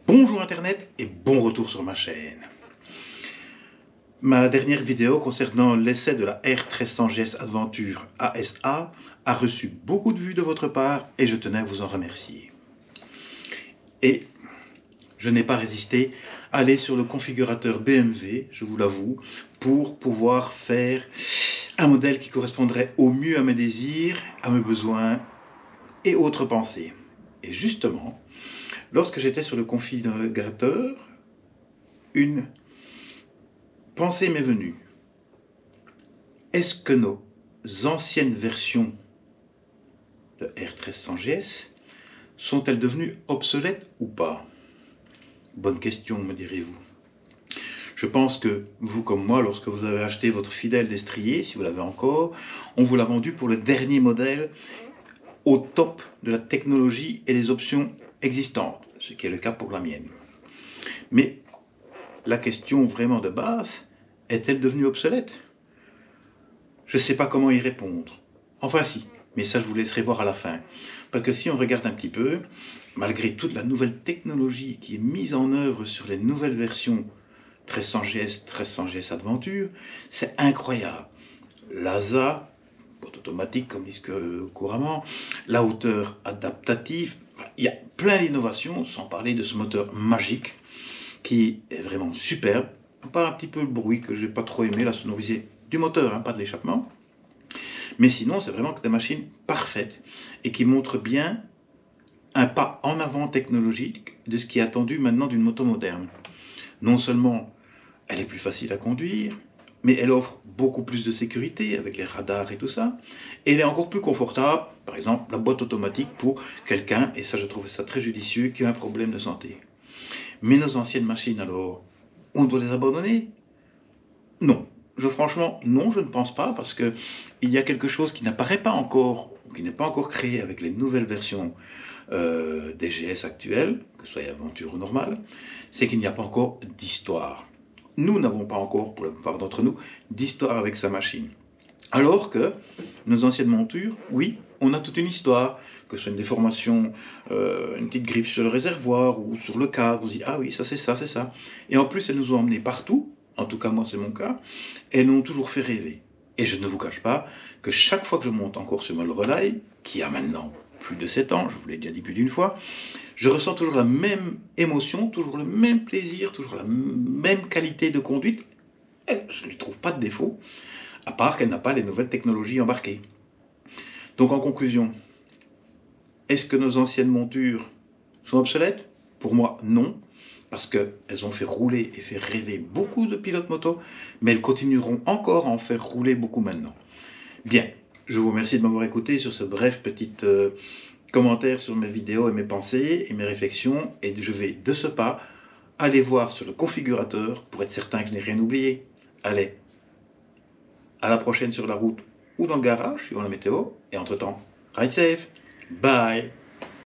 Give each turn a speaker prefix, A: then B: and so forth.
A: Bonjour Internet et bon retour sur ma chaîne. Ma dernière vidéo concernant l'essai de la R1300GS Adventure ASA a reçu beaucoup de vues de votre part et je tenais à vous en remercier. Et je n'ai pas résisté à aller sur le configurateur BMW, je vous l'avoue, pour pouvoir faire un modèle qui correspondrait au mieux à mes désirs, à mes besoins et autres pensées. Et justement, lorsque j'étais sur le configurateur, une pensée m'est venue. Est-ce que nos anciennes versions de R1300GS sont-elles devenues obsolètes ou pas? Bonne question, me direz-vous. Je pense que vous comme moi, lorsque vous avez acheté votre fidèle destrier, si vous l'avez encore, on vous l'a vendu pour le dernier modèle au top de la technologie et des options existantes, ce qui est le cas pour la mienne. Mais la question vraiment de base, est-elle devenue obsolète? Je ne sais pas comment y répondre. Enfin si, mais ça je vous laisserai voir à la fin. Parce que si on regarde un petit peu, malgré toute la nouvelle technologie qui est mise en œuvre sur les nouvelles versions 1300GS, 1300GS Adventure, c'est incroyable. L'ASA, boîte automatique comme disent couramment, la hauteur adaptative, il y a plein d'innovations, sans parler de ce moteur magique qui est vraiment superbe. À part un petit peu le bruit que je n'ai pas trop aimé, la sonorité du moteur, hein, pas de l'échappement. Mais sinon, c'est vraiment des machines parfaites et qui montrent bien un pas en avant technologique de ce qui est attendu maintenant d'une moto moderne. Non seulement elle est plus facile à conduire, mais elle offre beaucoup plus de sécurité avec les radars et tout ça. Et elle est encore plus confortable, par exemple la boîte automatique pour quelqu'un, et ça je trouve ça très judicieux, qui a un problème de santé. Mais nos anciennes machines alors, on doit les abandonner? Non. Franchement, non, je ne pense pas, parce que il y a quelque chose qui n'apparaît pas encore, ou qui n'est pas encore créé avec les nouvelles versions des GS actuelles, que ce soit Aventure ou normale, c'est qu'il n'y a pas encore d'histoire. Nous n'avons pas encore, pour la plupart d'entre nous, d'histoire avec sa machine. Alors que nos anciennes montures, oui, on a toute une histoire, que ce soit une déformation, une petite griffe sur le réservoir ou sur le cadre, on se dit ah oui, ça c'est ça, c'est ça. Et en plus, elles nous ont emmenés partout, en tout cas moi c'est mon cas, et elles nous ont toujours fait rêver. Et je ne vous cache pas que chaque fois que je monte encore sur le relais, qui a maintenant plus de 7 ans, je vous l'ai déjà dit plus d'une fois, je ressens toujours la même émotion, toujours le même plaisir, toujours la même qualité de conduite. Et je ne lui trouve pas de défaut, à part qu'elle n'a pas les nouvelles technologies embarquées. Donc en conclusion, est-ce que nos anciennes montures sont obsolètes? Pour moi, non, parce qu'elles ont fait rouler et fait rêver beaucoup de pilotes moto, mais elles continueront encore à en faire rouler beaucoup maintenant. Bien, je vous remercie de m'avoir écouté sur ce bref petit commentaire sur mes vidéos et mes pensées et mes réflexions, et je vais de ce pas aller voir sur le configurateur pour être certain que je n'ai rien oublié. Allez, à la prochaine sur la route ou dans le garage, suivant la météo, et entre-temps, ride safe, bye.